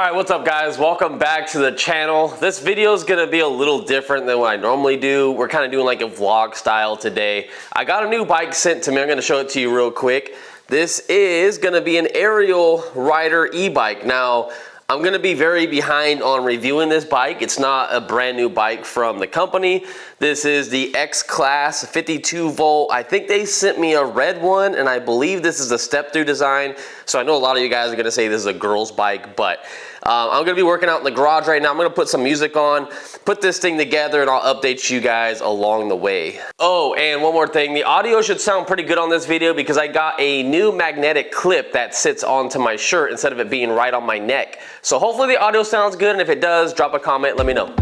Alright, what's up guys? Welcome back to the channel. This video is going to be a little different than what I normally do. We're kind of doing like a vlog style today. I got a new bike sent to me. I'm going to show it to you real quick. This is going to be an aerial rider e-bike. Now, I'm going to be very behind on reviewing this bike. It's not a brand new bike from the company. This is the X-Class 52 volt. I think they sent me a red one, and I believe this is a step-through design. So I know a lot of you guys are going to say this is a girl's bike, but I'm going to be working out in the garage right now. I'm going to put some music on, put this thing together, and I'll update you guys along the way. Oh, and one more thing. The audio should sound pretty good on this video because I got a new magnetic clip that sits onto my shirt instead of it being right on my neck. So hopefully the audio sounds good, and if it does, drop a comment, let me know.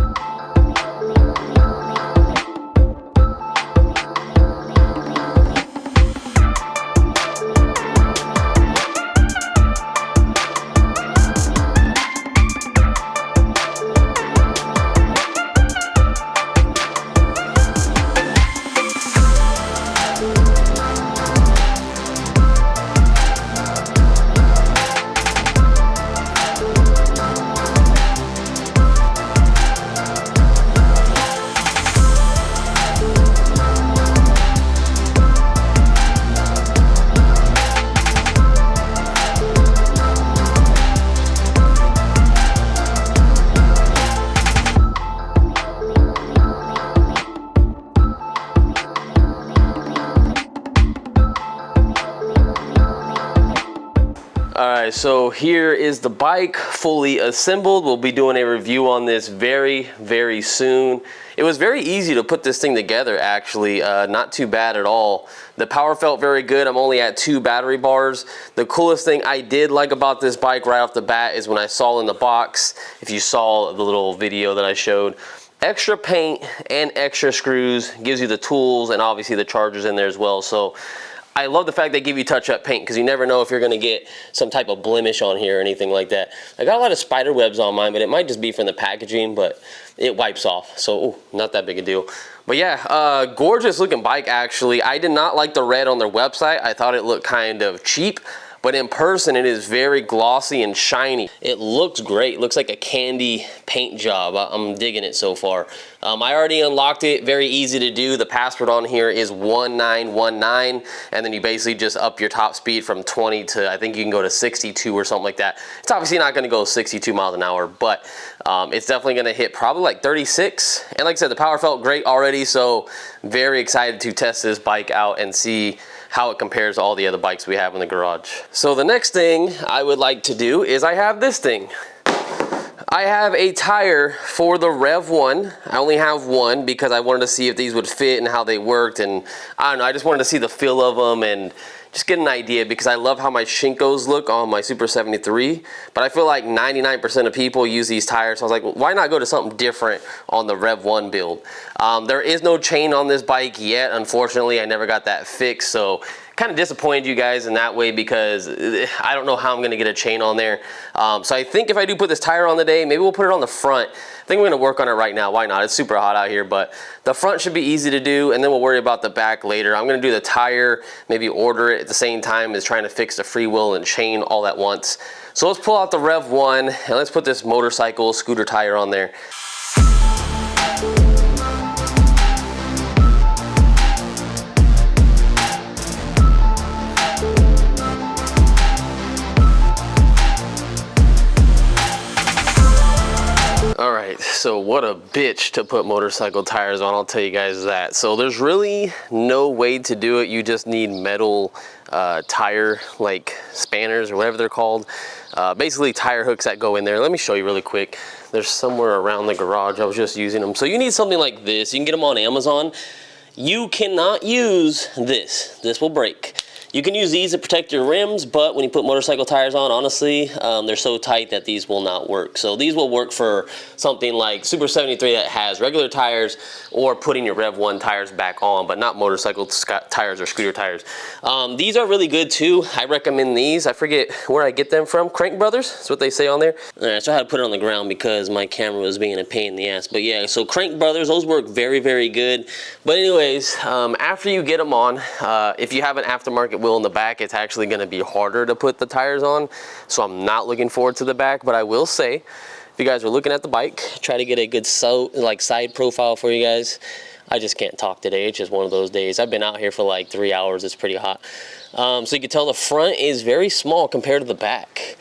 Alright, so here is the bike fully assembled. We'll be doing a review on this very, very soon. It was very easy to put this thing together actually, not too bad at all. The power felt very good. I'm only at 2 battery bars. The coolest thing I did like about this bike right off the bat is when I saw in the box, if you saw the little video that I showed, extra paint and extra screws, gives you the tools and obviously the chargers in there as well. So I love the fact they give you touch-up paint because you never know if you're going to get some type of blemish on here or anything like that. I got a lot of spider webs on mine, but it might just be from the packaging, but it wipes off. So, ooh, not that big a deal. But yeah, gorgeous looking bike actually. I did not like the red on their website. I thought it looked kind of cheap. But in person, it is very glossy and shiny. It looks great. It looks like a candy paint job. I'm digging it so far. I already unlocked it. Very easy to do. The password on here is 1919. And then you basically just up your top speed from 20 to, I think you can go to 62 or something like that. It's obviously not going to go 62 miles an hour, but it's definitely going to hit probably like 36. And like I said, the power felt great already. So very excited to test this bike out and see how it compares to all the other bikes we have in the garage. So the next thing I would like to do is I have this thing. I have a tire for the REVV1. I only have one because I wanted to see if these would fit and how they worked, and I don't know, I just wanted to see the feel of them and just get an idea because I love how my Shinkos look on my Super 73, but I feel like 99% of people use these tires, so I was like, well, why not go to something different on the REVV1 build? There is no chain on this bike yet, unfortunately. I never got that fixed, so kind of disappointed you guys in that way because I don't know how I'm going to get a chain on there. So I think if I do put this tire on today, maybe we'll put it on the front. I think we're going to work on it right now. Why not? It's super hot out here, but the front should be easy to do, and then we'll worry about the back later. I'm going to do the tire, maybe order it at the same time as trying to fix the freewheel and chain all at once. So let's pull out the REVV1 and let's put this motorcycle scooter tire on there. Alright, so what a bitch to put motorcycle tires on, I'll tell you guys that. So there's really no way to do it. You just need metal tire like spanners or whatever they're called. Basically tire hooks that go in there. Let me show you really quick. There's somewhere around the garage. I was just using them. So you need something like this. You can get them on Amazon. You cannot use this. This will break. You can use these to protect your rims, but when you put motorcycle tires on, honestly, they're so tight that these will not work. So these will work for something like Super 73 that has regular tires, or putting your REVV1 tires back on, but not motorcycle tires or scooter tires. These are really good too. I recommend these. I forget where I get them from. Crank Brothers, that's what they say on there. All right, so I had to put it on the ground because my camera was being a pain in the ass. But yeah, so Crank Brothers, those work very, very good. But anyways, after you get them on, if you have an aftermarket will in the back, it's actually going to be harder to put the tires on. So I'm not looking forward to the back, but I will say, if you guys are looking at the bike, try to get a good side profile for you guys. I just can't talk today. It's just one of those days. I've been out here for like 3 hours. It's pretty hot. So you can tell the front is very small compared to the back.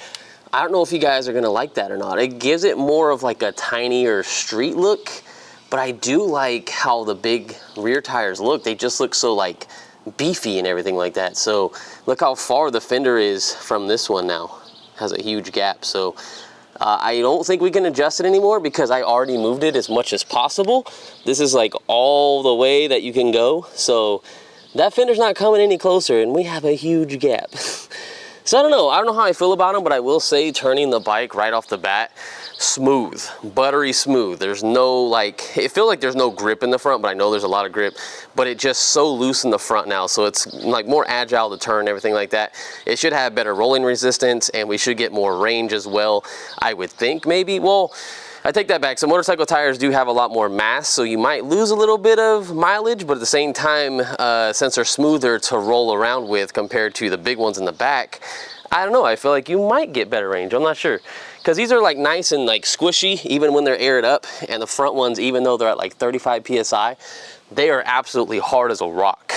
I don't know if you guys are gonna like that or not. It gives it more of like a tinier street look, but I do like how the big rear tires look. They just look so like beefy and everything like that. So look how far the fender is from this one now. Has a huge gap. So I don't think we can adjust it anymore because I already moved it as much as possible. This is like all the way that you can go. So that fender's not coming any closer and we have a huge gap. So I don't know how I feel about them, but I will say turning the bike right off the bat, smooth, buttery smooth. There's no like, it feels like there's no grip in the front, but I know there's a lot of grip, but it just so loose in the front now. So it's like more agile to turn, everything like that. It should have better rolling resistance and we should get more range as well, I would think maybe. Well, I take that back. So motorcycle tires do have a lot more mass, so you might lose a little bit of mileage, but at the same time, since they're smoother to roll around with compared to the big ones in the back, I don't know, I feel like you might get better range. I'm not sure. Because these are like nice and like squishy, even when they're aired up, and the front ones, even though they're at like 35 PSI, they are absolutely hard as a rock.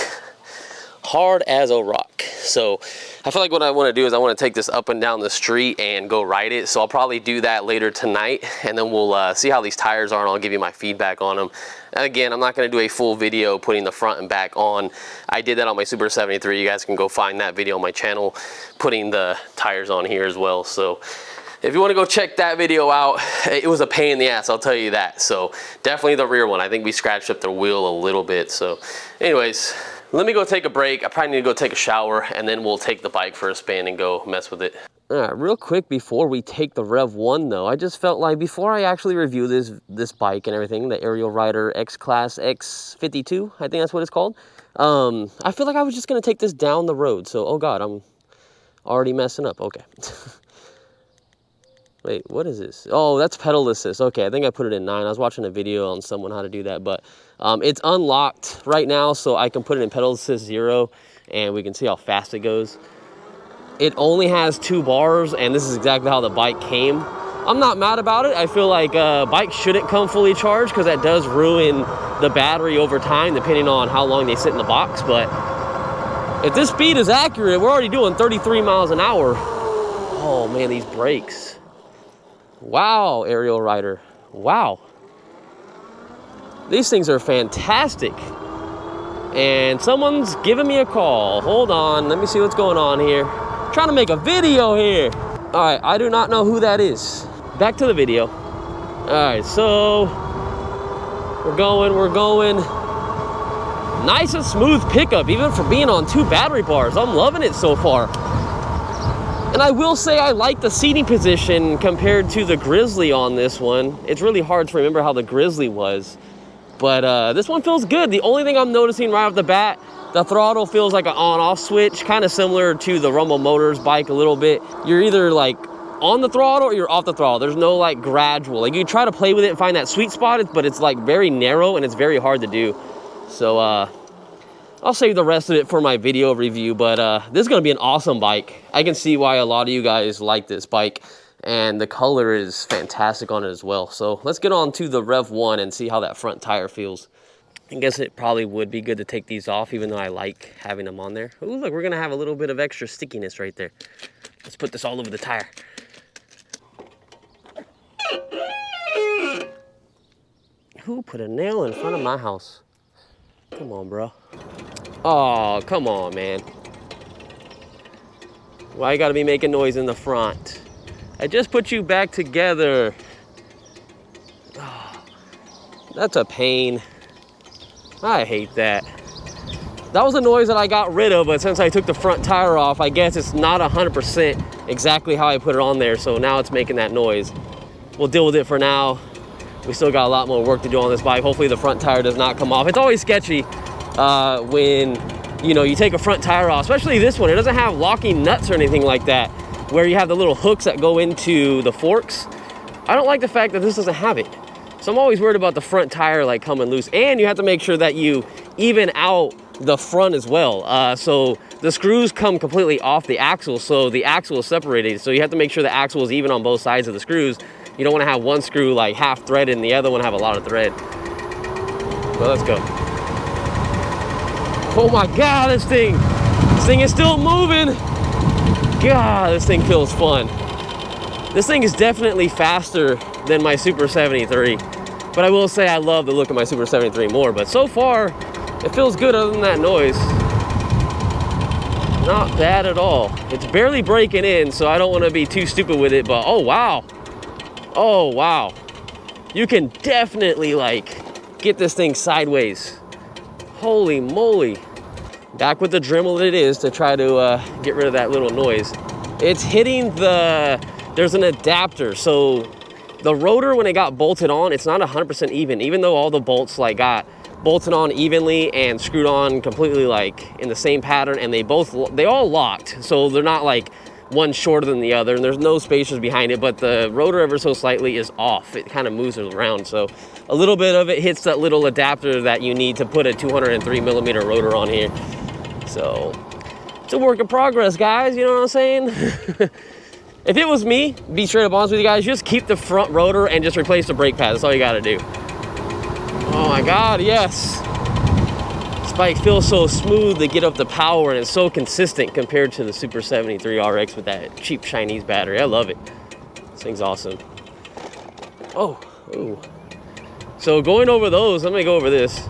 Hard as a rock. So I feel like what I want to do is I want to take this up and down the street and go ride it. So I'll probably do that later tonight, and then we'll see how these tires are and I'll give you my feedback on them. Again, I'm not going to do a full video putting the front and back on. I did that on my Super 73. You guys can go find that video on my channel, putting the tires on here as well. So if you want to go check that video out, it was a pain in the ass, I'll tell you that. So definitely the rear one. I think we scratched up the wheel a little bit. So anyways, let me go take a break. I probably need to go take a shower, and then we'll take the bike for a spin and go mess with it. All right, real quick before we take the REVV1 though, I just felt like before I actually review this bike and everything, the Aerial Rider X-Class X52, I think that's what it's called. I feel like I was just gonna take this down the road. So, oh God, I'm already messing up, okay. Wait, what is this? Oh, that's pedal assist. Okay, I think I put it in 9. I was watching a video on someone how to do that, but it's unlocked right now, so I can put it in pedal assist 0, and we can see how fast it goes. It only has 2 bars, and this is exactly how the bike came. I'm not mad about it. I feel like bikes shouldn't come fully charged because that does ruin the battery over time, depending on how long they sit in the box. But if this speed is accurate, we're already doing 33 miles an hour. Oh man, these brakes. Wow, Aerial Rider. Wow. These things are fantastic. And someone's giving me a call. Hold on, let me see what's going on here. I'm trying to make a video here. All right, I do not know who that is. Back to the video. All right, so we're going. Nice and smooth pickup, even for being on 2 battery bars. I'm loving it so far. And I will say I like the seating position compared to the Grizzly on this one. It's really hard to remember how the Grizzly was. But this one feels good. The only thing I'm noticing right off the bat, the throttle feels like an on-off switch, kind of similar to the Rumble Motors bike a little bit. You're either like on the throttle or you're off the throttle. There's no like gradual. Like you try to play with it and find that sweet spot, but it's like very narrow and it's very hard to do. So I'll save the rest of it for my video review, but this is gonna be an awesome bike. I can see why a lot of you guys like this bike, and the color is fantastic on it as well. So let's get on to the REVV1 and see how that front tire feels. I guess it probably would be good to take these off, even though I like having them on there. Ooh, look, we're gonna have a little bit of extra stickiness right there. Let's put this all over the tire. Who put a nail in front of my house? Come on, bro. Oh, come on, man. Why you gotta be making noise in the front? I just put you back together. Oh, that's a pain. I hate that. That was a noise that I got rid of, but since I took the front tire off, I guess it's not 100% exactly how I put it on there, so now it's making that noise. We'll deal with it for now. We still got a lot more work to do on this bike. Hopefully the front tire does not come off. It's always sketchy when you take a front tire off, especially this one. It doesn't have locking nuts or anything like that, where you have the little hooks that go into the forks. I don't like the fact that this doesn't have it. So I'm always worried about the front tire like coming loose, and you have to make sure that you even out the front as well. So the screws come completely off the axle, so the axle is separated. So you have to make sure the axle is even on both sides of the screws. You don't want to have one screw like half threaded and the other one have a lot of thread. So let's go. Oh my God, this thing is still moving. God, this thing feels fun. This thing is definitely faster than my Super 73, but I will say I love the look of my Super 73 more, but so far it feels good other than that noise. Not bad at all. It's barely breaking in, so I don't want to be too stupid with it, but oh wow. Oh wow. You can definitely like get this thing sideways. Holy moly. Back with the Dremel it is to try to get rid of that little noise. It's hitting there's an adapter. So the rotor, when it got bolted on, it's not 100% even though all the bolts like got bolted on evenly and screwed on completely like in the same pattern, and they all locked. So they're not like one shorter than the other, and there's no spacers behind it, but the rotor ever so slightly is off. It kind of moves around, so a little bit of it hits that little adapter that you need to put a 203mm rotor on here. So it's a work in progress, guys, you know what I'm saying? If it was me, be straight up honest with you guys, just keep the front rotor and just replace the brake pads. That's all you gotta do. Oh my God, yes. This bike feels so smooth to get up the power, and it's so consistent compared to the Super 73 RX with that cheap Chinese battery. I love it. This thing's awesome. Oh, ooh. So going over those, let me go over this.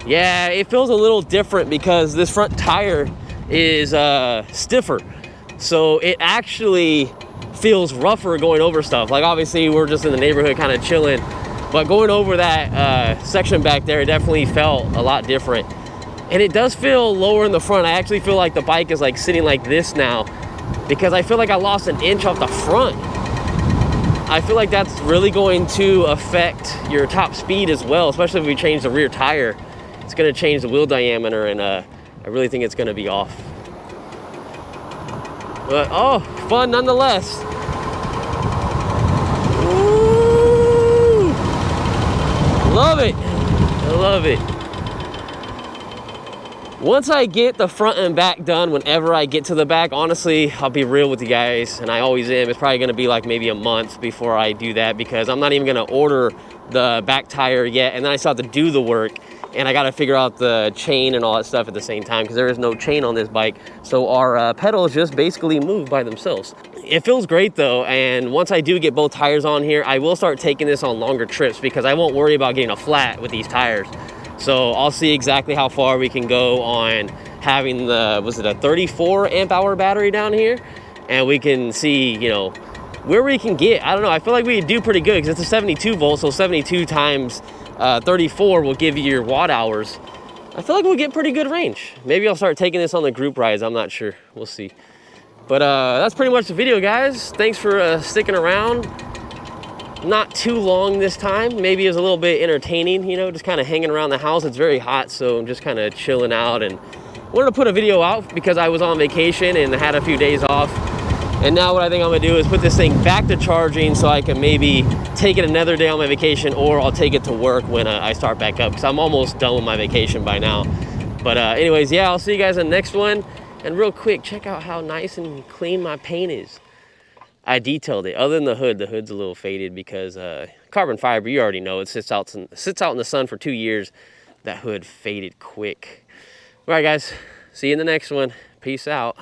Yeah, it feels a little different because this front tire is stiffer. So it actually feels rougher going over stuff. Like obviously we're just in the neighborhood kind of chilling, but going over that section back there, it definitely felt a lot different. And it does feel lower in the front. I actually feel like the bike is like sitting like this now because I feel like I lost an inch off the front. I feel like that's really going to affect your top speed as well, especially if we change the rear tire. It's gonna change the wheel diameter, and I really think it's gonna be off. But oh, fun nonetheless. Woo! Love it. I love it. Once I get the front and back done, whenever I get to the back, honestly, I'll be real with you guys, and I always am. It's probably gonna be like maybe a month before I do that because I'm not even gonna order the back tire yet, and then I still have to do the work, and I gotta figure out the chain and all that stuff at the same time because there is no chain on this bike. So our pedals just basically move by themselves. It feels great though, and once I do get both tires on here, I will start taking this on longer trips because I won't worry about getting a flat with these tires. So I'll see exactly how far we can go on having the, was it a 34 amp hour battery down here? And we can see, you know, where we can get. I don't know, I feel like we do pretty good because it's a 72 volt, so 72 times 34 will give you your watt hours. I feel like we'll get pretty good range. Maybe I'll start taking this on the group rides, I'm not sure, we'll see. But that's pretty much the video, guys. Thanks for sticking around. Not too long this time. Maybe it was a little bit entertaining, you know, just kind of hanging around the house. It's very hot, so I'm just kind of chilling out, and wanted to put a video out because I was on vacation and had a few days off. And now what I think I'm gonna do is put this thing back to charging so I can maybe take it another day on my vacation, or I'll take it to work when I start back up because I'm almost done with my vacation by now. But anyways, yeah, I'll see you guys in the next one. And real quick, check out how nice and clean my paint is. I detailed it. Other than the hood's a little faded because carbon fiber, you already know, it sits out in the sun for 2 years. That hood faded quick. All right, guys, see you in the next one. Peace out.